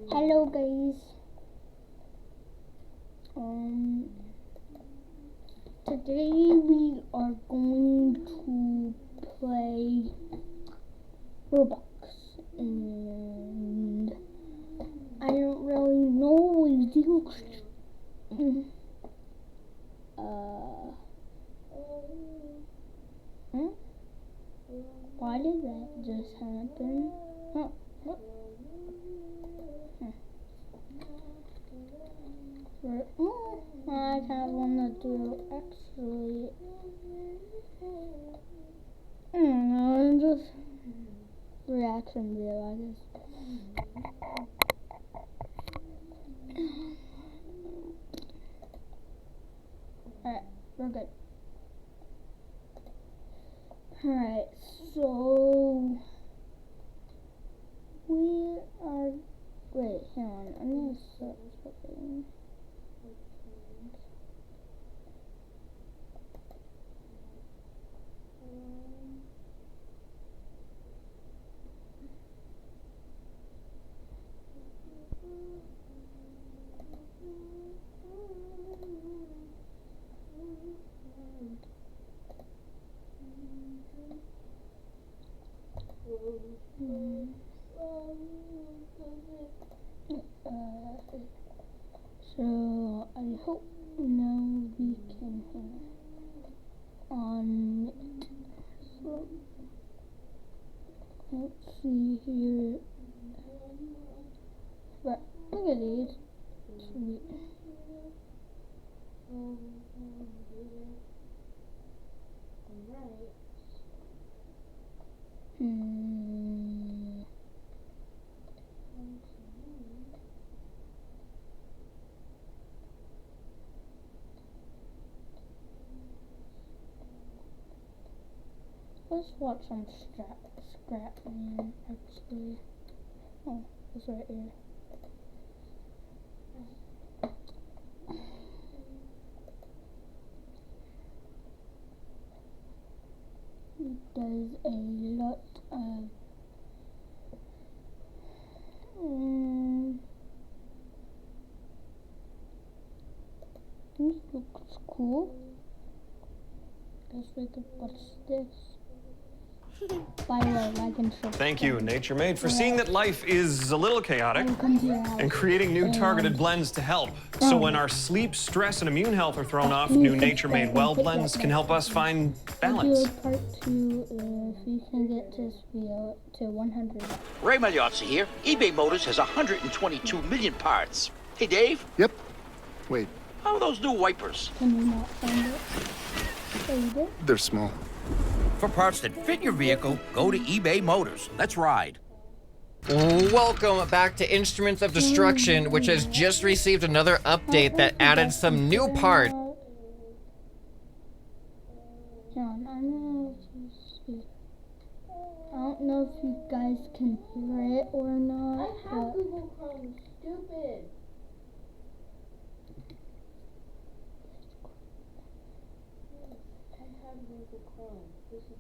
Hello guys. Today we are going to play Roblox, and I don't really know what we do. Why did that just happen? I kind of want to do actually. I don't know, just reaction video, I guess. Alright, we're good. Alright, so we are. Wait, hang on. I'm gonna search something. So I hope now we can on it. So let's see here. But look at these. Sweet. Let's watch some scrap man, actually. Oh, it's right here. He does a lot of this looks cool. Guess we could watch this. By the way, like and subscribe. Thank you, Nature Made, for seeing that life is a little chaotic and creating new targeted blends to help. So when our sleep, stress, and immune health are thrown off, new Nature Made Well blends can help us find balance. I'll do part 2 if we can get this video to 100. Ray Magliozzi here. eBay Motors has 122 million parts. Hey, Dave. Yep. Wait, How are those new wipers? Can you not find it? Oh, you did? they're small. For parts that fit your vehicle, go to eBay Motors. Let's ride. Welcome back to Instruments of Destruction, which has just received another update that added some new parts. John, I don't know if you guys can hear it or not. I have Google Chrome, stupid. I have Google Chrome. This is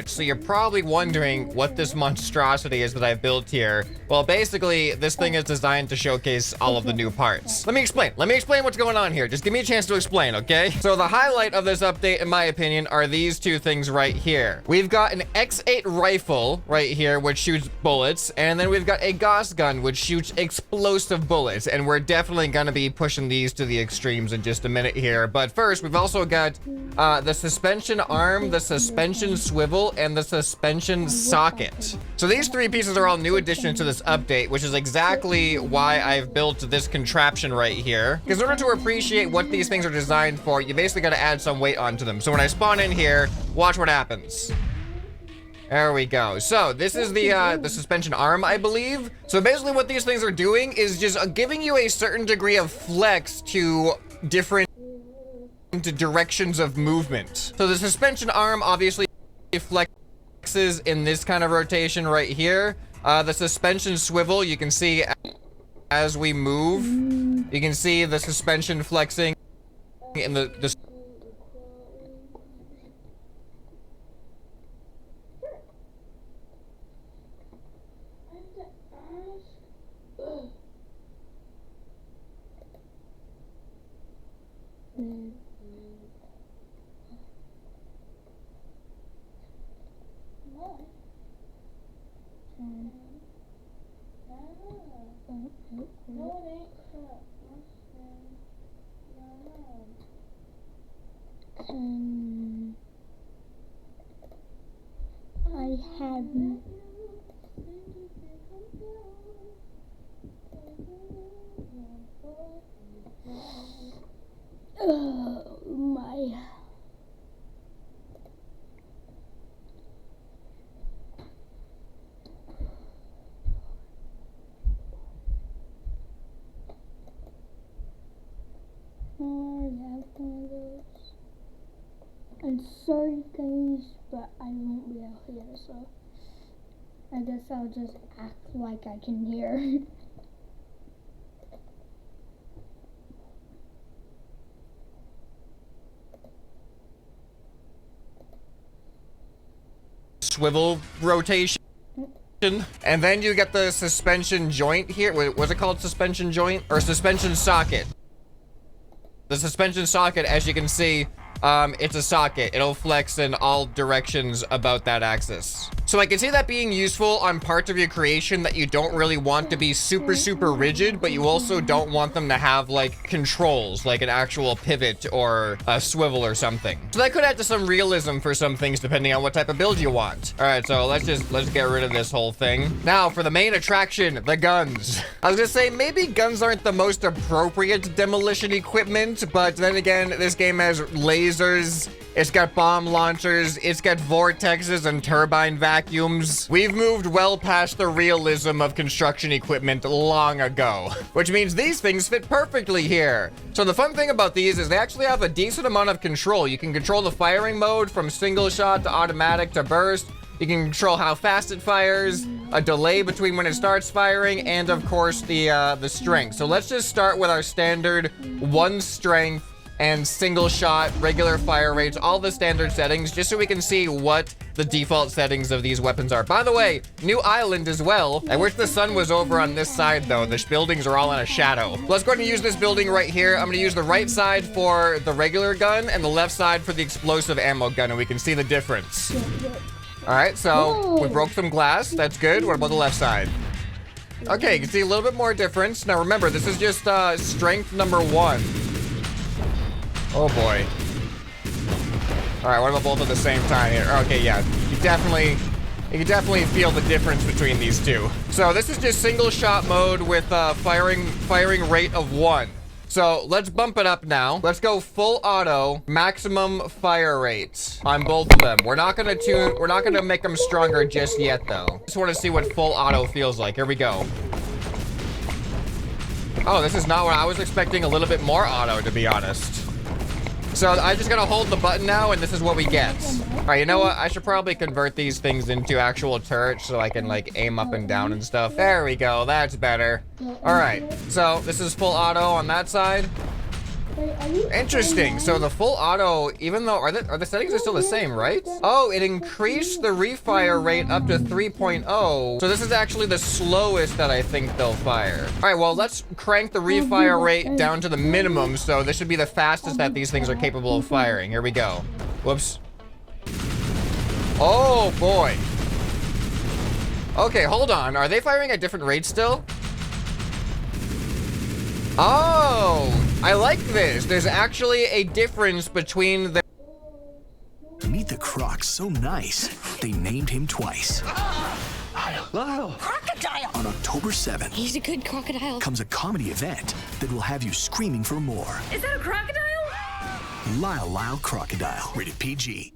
So you're probably wondering what this monstrosity is that I've built here. Well, basically, this thing is designed to showcase all of the new parts. Let me explain what's going on here. Just give me a chance to explain, okay? So the highlight of this update, in my opinion, are these two things right here. We've got an X8 rifle right here, which shoots bullets, and then we've got a Gauss gun, which shoots explosive bullets, and we're definitely gonna be pushing these to the extremes in just a minute here. But first, we've also got the suspension arm, the suspension swivel, and the suspension socket. So these three pieces are all new additions to this update, which is exactly why I've built this contraption right here. Because in order to appreciate what these things are designed for, you basically got to add some weight onto them. So when I spawn in here, watch what happens. There we go. So this is the suspension arm, I believe. So basically what these things are doing is just giving you a certain degree of flex to different directions of movement. So the suspension arm obviously flexes in this kind of rotation right here. The suspension swivel, you can see as we move, you can see the suspension flexing in the I have. Oh my. Oh, I have one of those. I'm sorry guys, but I won't be out here, so I guess I'll just act like I can hear. Swivel rotation. And then you get the suspension joint here. Was it called suspension joint or suspension socket? The suspension socket, as you can see, it's a socket. It'll flex in all directions about that axis. So I can see that being useful on parts of your creation that you don't really want to be super, super rigid, but you also don't want them to have like controls, like an actual pivot or a swivel or something. So that could add to some realism for some things depending on what type of build you want. All right, so let's get rid of this whole thing. Now for the main attraction, the guns. I was gonna say maybe guns aren't the most appropriate demolition equipment, but then again, this game has lasers, it's got bomb launchers, it's got vortexes and turbine vacuums. We've moved well past the realism of construction equipment long ago, which means these things fit perfectly here. So the fun thing about these is they actually have a decent amount of control. You can control the firing mode from single shot to automatic to burst. You can control how fast it fires, a delay between when it starts firing, and of course the strength. So let's just start with our standard 1 strength and single shot, regular fire rates, all the standard settings, just so we can see what the default settings of these weapons are. By the way, new island as well. I wish the sun was over on this side though. The buildings are all in a shadow. Let's go ahead and use this building right here. I'm gonna use the right side for the regular gun and the left side for the explosive ammo gun, and we can see the difference. All right, so we broke some glass. That's good. What about the left side? Okay, you can see a little bit more difference. Now remember, this is just strength number 1. Oh boy. All right, what about both at the same time here? Okay, yeah, you can definitely feel the difference between these two. So this is just single shot mode with firing rate of 1. So let's bump it up now. Let's go full auto, maximum fire rate on both of them. We're not gonna make them stronger just yet though. Just want to see what full auto feels like. Here we go. Oh, this is not what I was expecting. A little bit more auto, to be honest. So I just gotta hold the button now, and this is what we get. All right, you know what? I should probably convert these things into actual turrets so I can like aim up and down and stuff. There we go. That's better. All right. So this is full auto on that side. Interesting. So the full auto, even though are the settings are still the same, right? Oh, it increased the refire rate up to 3.0. So this is actually the slowest that I think they'll fire. All right, well, let's crank the refire rate down to the minimum. So this should be the fastest that these things are capable of firing. Here we go. Whoops. Oh boy. Okay, hold on. Are they firing at different rates still? Oh, I like this. There's actually a difference between the... Meet the Croc so nice, they named him twice. Lyle. Crocodile! On October 7th, He's a good crocodile. comes a comedy event that will have you screaming for more. Is that a crocodile? Lyle Crocodile, rated PG.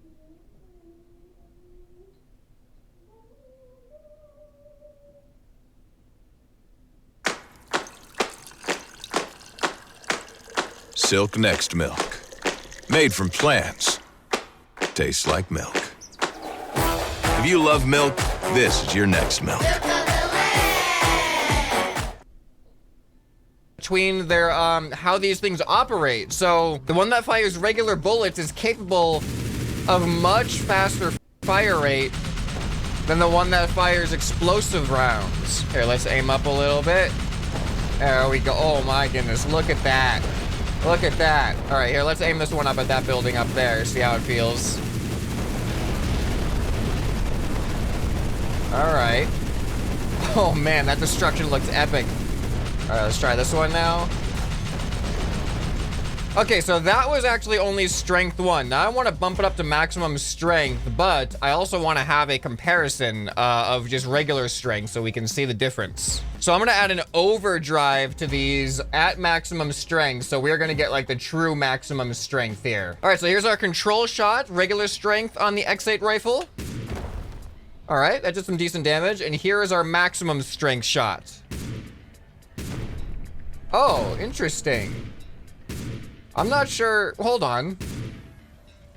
Silk Next Milk. Made from plants. Tastes like milk. If you love milk, this is your next milk. Between their, how these things operate. So the one that fires regular bullets is capable of much faster fire rate than the one that fires explosive rounds. Here, let's aim up a little bit. There we go. Oh my goodness, look at that. Look at that. All right, here, let's aim this one up at that building up there, see how it feels. All right. Oh man, that destruction looks epic. All right, let's try this one now. Okay, so that was actually only strength 1. Now I want to bump it up to maximum strength, but I also want to have a comparison of just regular strength so we can see the difference. So I'm going to add an overdrive to these at maximum strength, so we're going to get like the true maximum strength here. All right, so here's our control shot, regular strength on the X8 rifle. All right, that did some decent damage, and here is our maximum strength shot. Oh, interesting. I'm not sure. Hold on.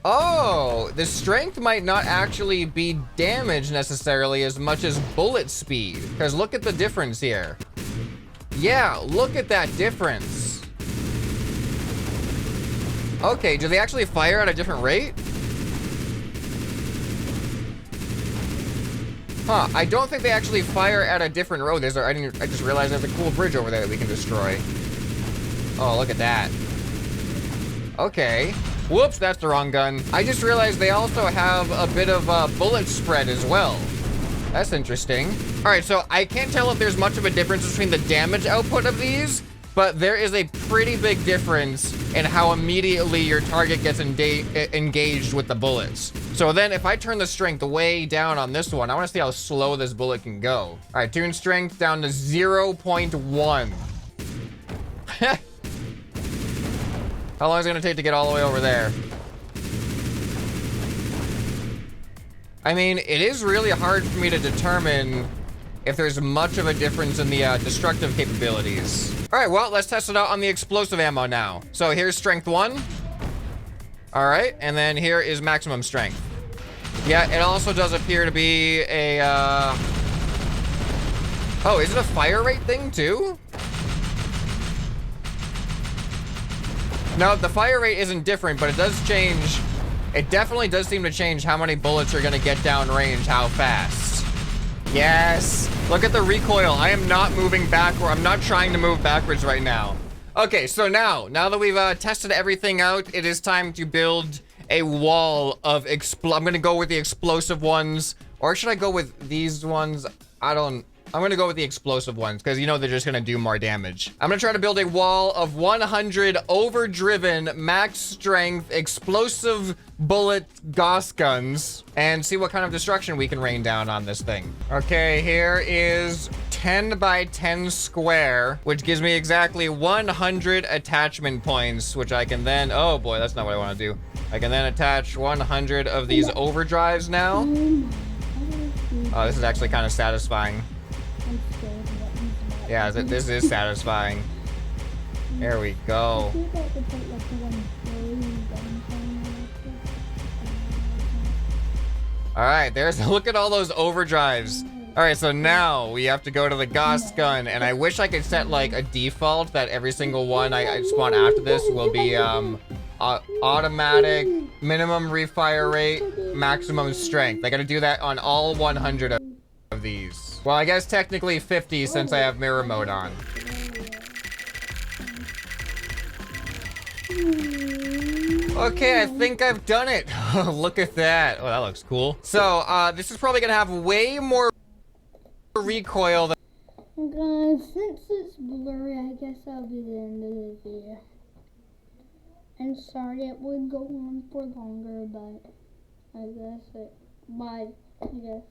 Oh, the strength might not actually be damage necessarily as much as bullet speed. Because look at the difference here. Yeah, look at that difference. Okay, do they actually fire at a different rate? Huh, I don't think they actually fire at a different road. I just realized there's a cool bridge over there that we can destroy. Oh, look at that. Okay. Whoops, that's the wrong gun. I just realized they also have a bit of bullet spread as well. That's interesting. All right, so I can't tell if there's much of a difference between the damage output of these, but there is a pretty big difference in how immediately your target gets engaged with the bullets. So then if I turn the strength way down on this one, I want to see how slow this bullet can go. All right, tune strength down to 0.1. How long is it gonna take to get all the way over there? I mean, it is really hard for me to determine if there's much of a difference in the destructive capabilities. All right, well, let's test it out on the explosive ammo now. So here's strength 1. All right, and then here is maximum strength. Yeah, it also does appear to be a, oh, is it a fire rate thing too? No, the fire rate isn't different, but it does change. It definitely does seem to change how many bullets are gonna get down range, how fast. Yes, look at the recoil. I am not moving backward. I'm not trying to move backwards right now. Okay, so now that we've tested everything out, it is time to build a wall of I'm gonna go with the explosive ones, or should I go with these ones? I'm gonna go with the explosive ones because you know they're just gonna do more damage. I'm gonna try to build a wall of 100 overdriven max strength explosive bullet Gauss guns and see what kind of destruction we can rain down on this thing. Okay, here is 10 by 10 square, which gives me exactly 100 attachment points, which I can then, oh boy, that's not what I want to do. I can then attach 100 of these overdrives now. Oh, this is actually kind of satisfying. Yeah, this is satisfying. There we go. All right, look at all those overdrives. All right, so now we have to go to the Gauss gun, and I wish I could set like a default that every single one I spawn after this will be automatic, minimum refire rate, maximum strength. I gotta do that on all 100 of these. Well, I guess technically 50 since I have mirror mode on. Okay, I think I've done it. Look at that. Oh, that looks cool. So, this is probably gonna have way more recoil than... Guys, since it's blurry, I guess that'll be the end of the video. I'm sorry it would go on for longer, but I guess bye, I guess.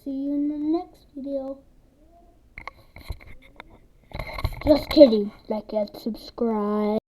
See you in the next video. Just kidding. Like and subscribe.